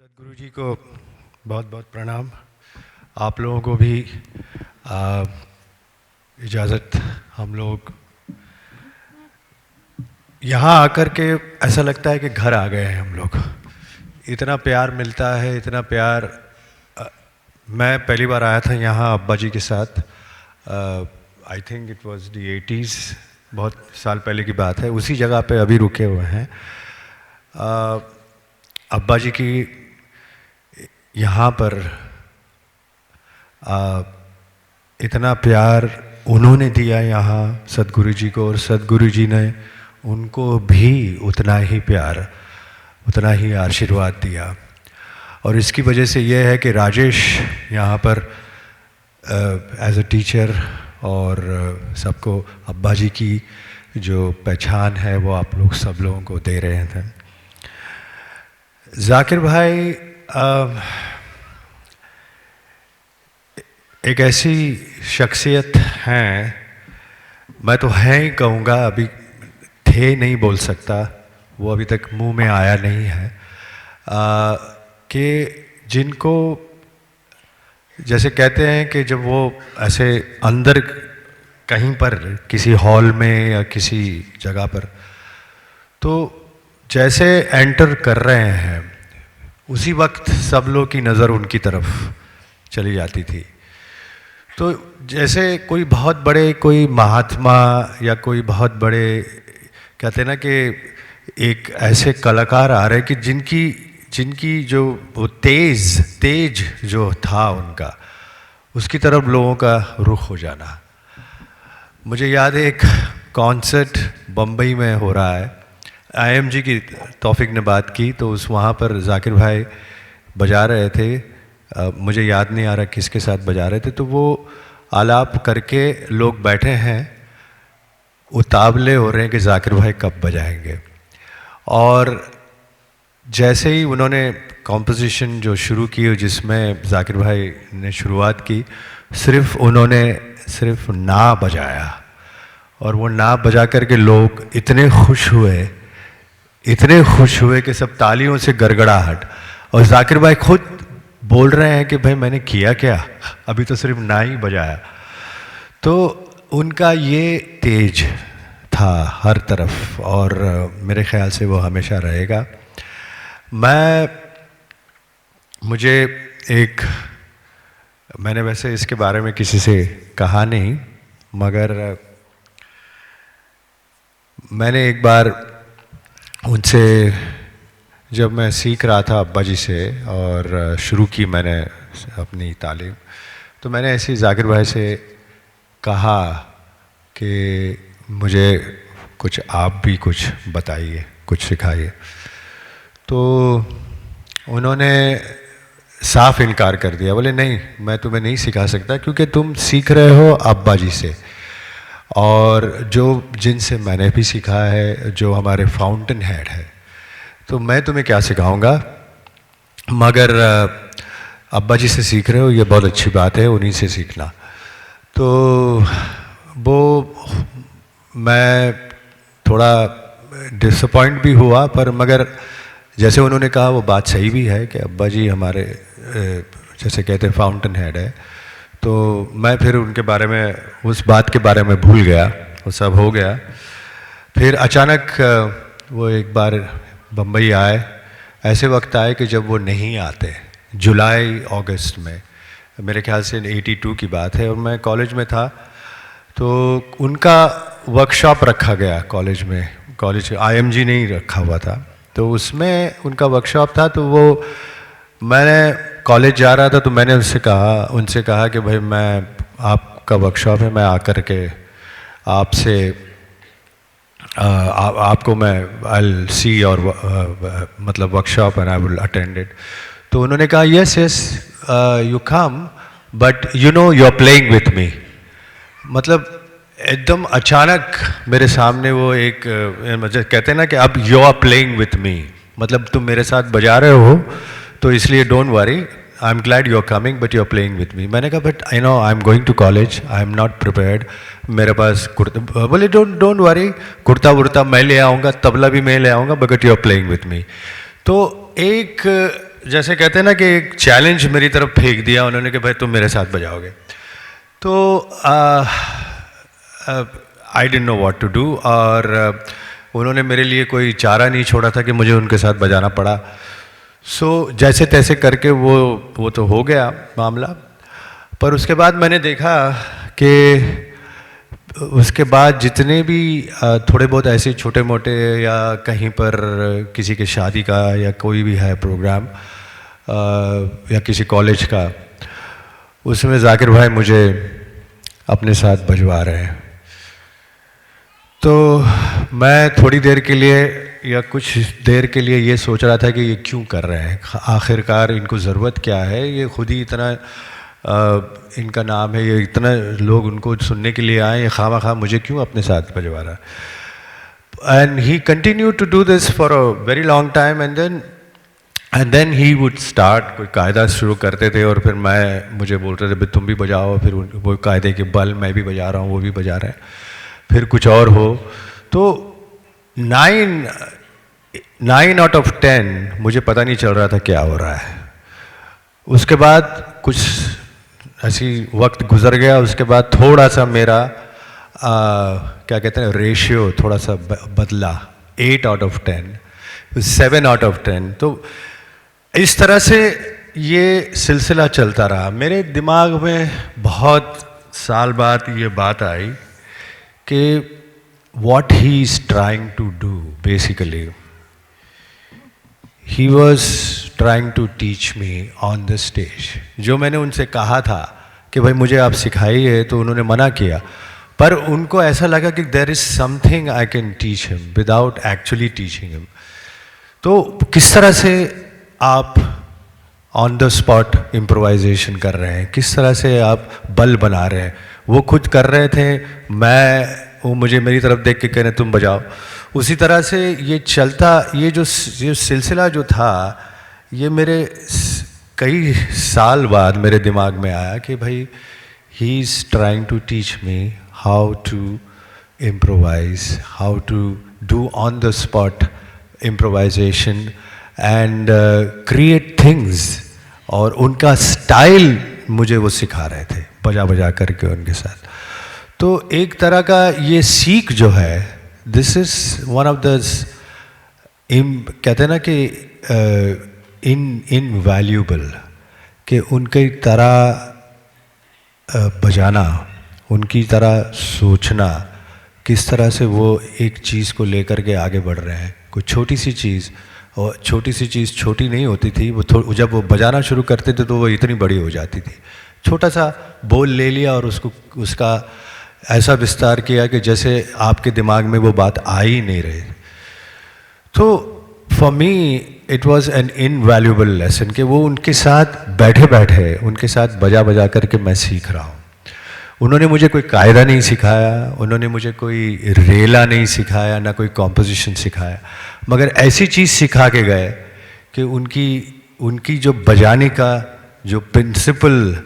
सदगुरु जी को बहुत बहुत प्रणाम। आप लोगों को भी इजाज़त। हम लोग यहाँ आकर के ऐसा लगता है कि घर आ गए हैं हम लोग। इतना प्यार मिलता है, इतना प्यार। मैं पहली बार आया था यहाँ अब्बा जी के साथ। I think it was the 80s, बहुत साल पहले की बात है। उसी जगह पे अभी रुके हुए हैं। अब्बा जी की यहाँ पर इतना प्यार उन्होंने दिया यहाँ सदगुरु जी को, और सदगुरु जी ने उनको भी उतना ही प्यार, उतना ही आशीर्वाद दिया। और इसकी वजह से ये है कि राजेश यहाँ पर एज अ टीचर और सबको अब्बा जी की जो पहचान है वो आप लोग सब लोगों को दे रहे थे। जाकिर भाई एक ऐसी शख्सियत हैं, मैं तो हैं ही कहूँगा, अभी थे नहीं बोल सकता, वो अभी तक मुंह में आया नहीं है, कि जिनको जैसे कहते हैं कि जब वो ऐसे अंदर कहीं पर किसी हॉल में या किसी जगह पर, तो जैसे एंटर कर रहे हैं उसी वक्त सब लोग की नज़र उनकी तरफ चली जाती थी। तो जैसे कोई बहुत बड़े कोई महात्मा या कोई बहुत बड़े, कहते हैं ना कि एक ऐसे कलाकार आ रहे कि जिनकी जो वो तेज जो था उनका, उसकी तरफ लोगों का रुख हो जाना। मुझे याद है एक कॉन्सर्ट बम्बई में हो रहा है, IMG की तौफीक ने बात की, तो उस वहाँ पर जाकिर भाई बजा रहे थे। मुझे याद नहीं आ रहा किसके साथ बजा रहे थे, तो वो आलाप करके लोग बैठे हैं, उतावले हो रहे हैं कि जाकिर भाई कब बजाएंगे। और जैसे ही उन्होंने कॉम्पोजिशन जो शुरू की, जिसमें जाकिर भाई ने शुरुआत की, उन्होंने सिर्फ ना बजाया, और वो ना बजा करके लोग इतने खुश हुए कि सब तालियों से गड़गड़ाहट। और जाकिर भाई खुद बोल रहे हैं कि भाई मैंने किया क्या, अभी तो सिर्फ ना ही बजाया। तो उनका ये तेज था हर तरफ, और मेरे ख्याल से वो हमेशा रहेगा। मैंने वैसे इसके बारे में किसी से कहा नहीं, मगर मैंने एक बार उनसे, जब मैं सीख रहा था अब्बा जी से और शुरू की मैंने अपनी तालीम, तो मैंने ऐसे ही जाकिर भाई से कहा कि मुझे कुछ आप भी कुछ बताइए, कुछ सिखाइए। तो उन्होंने साफ इनकार कर दिया, बोले नहीं, मैं तुम्हें नहीं सिखा सकता, क्योंकि तुम सीख रहे हो अब्बा जी से, और जिनसे मैंने भी सीखा है, जो हमारे फाउंटेन हेड है, तो मैं तुम्हें क्या सिखाऊंगा, मगर अब्बा जी से सीख रहे हो, ये बहुत अच्छी बात है, उन्हीं से सीखना। तो वो मैं थोड़ा डिसअपॉइंट भी हुआ, पर मगर जैसे उन्होंने कहा वो बात सही भी है कि अब्बा जी हमारे जैसे कहते हैं फाउंटेन हेड है। तो मैं फिर उनके बारे में, उस बात के बारे में भूल गया, वो सब हो गया। फिर अचानक वो एक बार बम्बई आए, ऐसे वक्त आए कि जब वो नहीं आते, जुलाई अगस्त में, मेरे ख्याल से 82 की बात है, और मैं कॉलेज में था। तो उनका वर्कशॉप रखा गया कॉलेज में, कॉलेज IMG नहीं रखा हुआ था, तो उसमें उनका वर्कशॉप था। तो वो, मैंने कॉलेज जा रहा था, तो मैंने उनसे कहा कि भाई मैं, आपका वर्कशॉप है, मैं आकर के आपसे आपको मैं आई सी और मतलब workshop and I will attend it. तो उन्होंने कहा yes you come, but you know you are playing with me. मतलब एकदम अचानक मेरे सामने वो एक, मतलब कहते हैं ना कि अब you are playing with me, मतलब तुम मेरे साथ बजा रहे हो, तो इसलिए don't worry, I am glad you are coming, but you are playing with me. मैंने कहा but I know I am going to college, I am not prepared, मेरे पास कुर्ता, बोले डोंट वरी, कुर्ता वुर्ता मैं ले आऊँगा, तबला भी मैं ले आऊँगा, but you are playing with me. तो एक जैसे कहते हैं ना कि एक चैलेंज मेरी तरफ फेंक दिया उन्होंने कि भाई तुम मेरे साथ बजाओगे। तो I didn't know what to do, और उन्होंने मेरे लिए कोई चारा नहीं छोड़ा था कि मुझे उनके साथ बजाना पड़ा। सो जैसे तैसे करके वो तो हो गया मामला। पर उसके बाद मैंने देखा कि उसके बाद जितने भी थोड़े बहुत ऐसे छोटे मोटे या कहीं पर किसी के शादी का या कोई भी है प्रोग्राम या किसी कॉलेज का, उसमें जाकिर भाई मुझे अपने साथ बजवा रहे हैं। तो मैं थोड़ी देर के लिए या कुछ देर के लिए ये सोच रहा था कि ये क्यों कर रहे हैं, आखिरकार इनको ज़रूरत क्या है, ये खुद ही इतना इनका नाम है, ये इतना लोग उनको सुनने के लिए आए, ये खामा मुझे क्यों अपने साथ बजवा रहा है। And he continue to do this for a very long time, and then he would start, कोई कायदा शुरू करते थे और फिर मुझे बोलते थे भाई तुम भी बजाओ, फिर वो कायदे के बल मैं भी बजा रहा हूँ, वो भी बजा रहे हैं, फिर कुछ और हो। तो 9 आउट ऑफ 10 मुझे पता नहीं चल रहा था क्या हो रहा है। उसके बाद कुछ ऐसी वक्त गुजर गया, उसके बाद थोड़ा सा मेरा क्या कहते हैं रेशियो थोड़ा सा बदला, 8 आउट ऑफ 10, 7 आउट ऑफ 10। तो इस तरह से ये सिलसिला चलता रहा। मेरे दिमाग में बहुत साल बाद ये बात आई कि what he is trying to do basically, he was trying to teach me on the stage। जो मैंने उनसे कहा था कि भाई मुझे आप सिखाइए, तो उन्होंने मना किया, पर उनको ऐसा लगा कि there is something I can teach him without actually teaching him। तो किस तरह से आप ऑन द स्पॉट इम्प्रोवाइजेशन कर रहे हैं, किस तरह से आप बल बना रहे हैं, वो खुद कर रहे थे, वो मुझे मेरी तरफ देख के कह रहे तुम बजाओ। उसी तरह से ये चलता, ये जो सिलसिला जो था, ये मेरे कई साल बाद मेरे दिमाग में आया कि भाई he is trying to teach me how to improvise, how to do on the spot improvisation and create things. और उनका स्टाइल मुझे वो सिखा रहे थे बजा बजा करके उनके साथ। तो एक तरह का ये सीख जो है, this is one of the कहते हैं ना कि इनवैल्यूएबल, कि उनकी तरह बजाना, उनकी तरह सोचना, किस तरह से वो एक चीज़ को लेकर के आगे बढ़ रहे हैं। कोई छोटी सी चीज़, और छोटी सी चीज़ छोटी नहीं होती थी, वो जब वो बजाना शुरू करते थे तो वो इतनी बड़ी हो जाती थी। छोटा सा बोल ले लिया और उसका ऐसा विस्तार किया कि जैसे आपके दिमाग में वो बात आ ही नहीं रही। तो for me it was an invaluable lesson कि वो उनके साथ बैठे बैठे उनके साथ बजा बजा करके मैं सीख रहा हूँ। उन्होंने मुझे कोई कायदा नहीं सिखाया, उन्होंने मुझे कोई रेला नहीं सिखाया, ना कोई कॉम्पोजिशन सिखाया, मगर ऐसी चीज़ सिखा के गए कि उनकी जो बजाने का जो प्रिंसिपल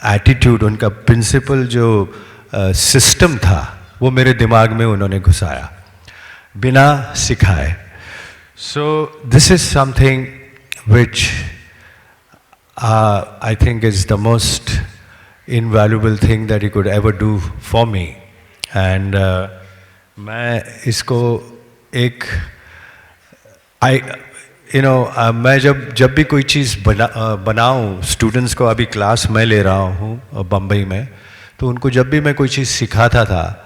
एटीट्यूड, उनका प्रिंसिपल जो सिस्टम था, वो मेरे दिमाग में उन्होंने घुसाया बिना सिखाए। So this is something which I think is the most invaluable thing that he could ever do for me. And मैं इसको एक मैं जब भी कोई चीज़ बनाऊँ, स्टूडेंट्स को, अभी क्लास मैं ले रहा हूँ बम्बई में, तो उनको जब भी मैं कोई चीज़ सिखाता था,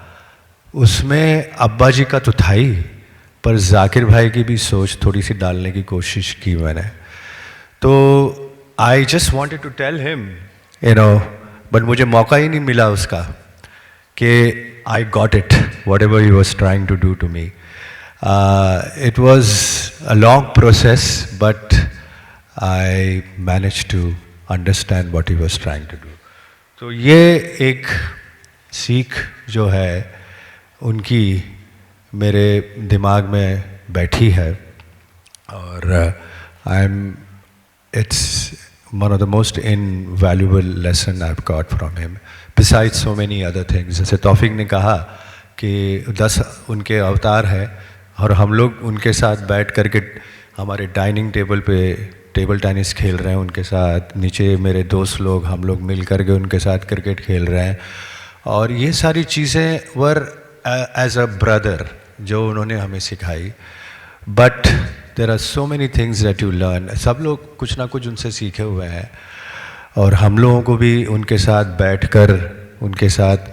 उसमें अब्बा जी का तो था ही, पर जाकिर भाई की भी सोच थोड़ी सी डालने की कोशिश की मैंने। तो I just wanted to tell him, but मुझे मौका ही नहीं मिला उसका, कि I got it whatever he was trying to do to me. It was a long process, but I managed to understand what he was trying to do. तो ये एक सीख जो है उनकी मेरे दिमाग में बैठी है, और it's one of the most invaluable lesson I've got from him, besides so many other things. जैसे तौफीक ने कहा कि 10 उनके अवतार हैं, और हम लोग उनके साथ बैठ करके हमारे डाइनिंग टेबल पे टेबल टेनिस खेल रहे हैं उनके साथ, नीचे मेरे दोस्त लोग, हम लोग मिल कर के उनके साथ क्रिकेट खेल रहे हैं। और ये सारी चीज़ें वर एज अ ब्रदर जो उन्होंने हमें सिखाई। But there are so many things that you learn. सब लोग कुछ ना कुछ उनसे सीखे हुए हैं, और हम लोगों को भी उनके साथ बैठकर, उनके साथ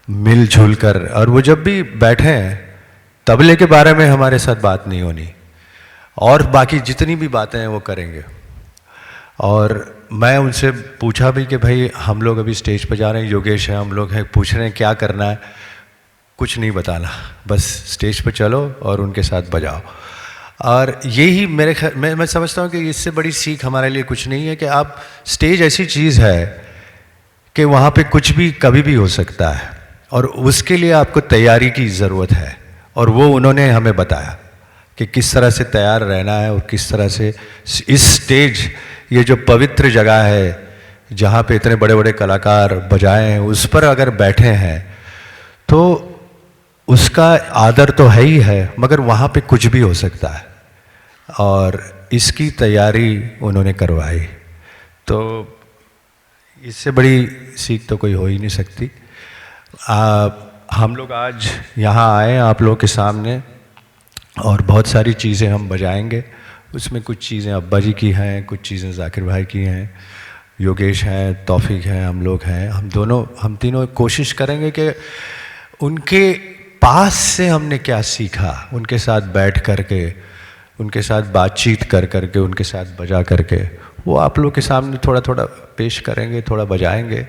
मिलजुल कर, और वो जब भी बैठे हैं तबले के बारे में हमारे साथ बात नहीं होनी, और बाकी जितनी भी बातें हैं वो करेंगे। और मैं उनसे पूछा भी कि भाई हम लोग अभी स्टेज पर जा रहे हैं, योगेश है, हम लोग हैं, पूछ रहे हैं क्या करना है, कुछ नहीं बताना, बस स्टेज पर चलो और उनके साथ बजाओ। और यही मेरे मैं समझता हूँ कि इससे बड़ी सीख हमारे लिए कुछ नहीं है कि आप, स्टेज ऐसी चीज़ है कि वहाँ पे कुछ भी कभी भी हो सकता है, और उसके लिए आपको तैयारी की ज़रूरत है। और वो उन्होंने हमें बताया कि किस तरह से तैयार रहना है, और किस तरह से इस स्टेज, ये जो पवित्र जगह है जहाँ पे इतने बड़े बड़े कलाकार बजाए हैं, उस पर अगर बैठे हैं तो उसका आदर तो है ही है, मगर वहाँ पे कुछ भी हो सकता है, और इसकी तैयारी उन्होंने करवाई। तो इससे बड़ी सीख तो कोई हो ही नहीं सकती। हम लोग आज यहाँ आए आप लोगों के सामने, और बहुत सारी चीज़ें हम बजाएंगे। उसमें कुछ चीज़ें अब्बा जी की हैं, कुछ चीज़ें जाकिर भाई की हैं, योगेश हैं, तौफीक हैं, हम लोग हैं। हम तीनों कोशिश करेंगे कि उनके पास से हमने क्या सीखा, उनके साथ बैठ करके, उनके साथ बातचीत कर करके, उनके साथ बजा करके, वो आप लोगों के सामने थोड़ा थोड़ा पेश करेंगे, थोड़ा बजाएंगे।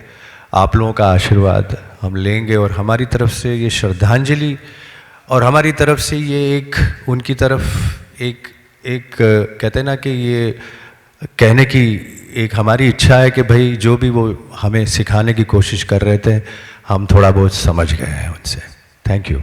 आप लोगों का आशीर्वाद हम लेंगे, और हमारी तरफ से ये श्रद्धांजलि, और हमारी तरफ से ये एक उनकी तरफ एक कहते हैं ना कि ये कहने की एक हमारी इच्छा है कि भाई जो भी वो हमें सिखाने की कोशिश कर रहे थे, हम थोड़ा बहुत समझ गए हैं उनसे। Thank you.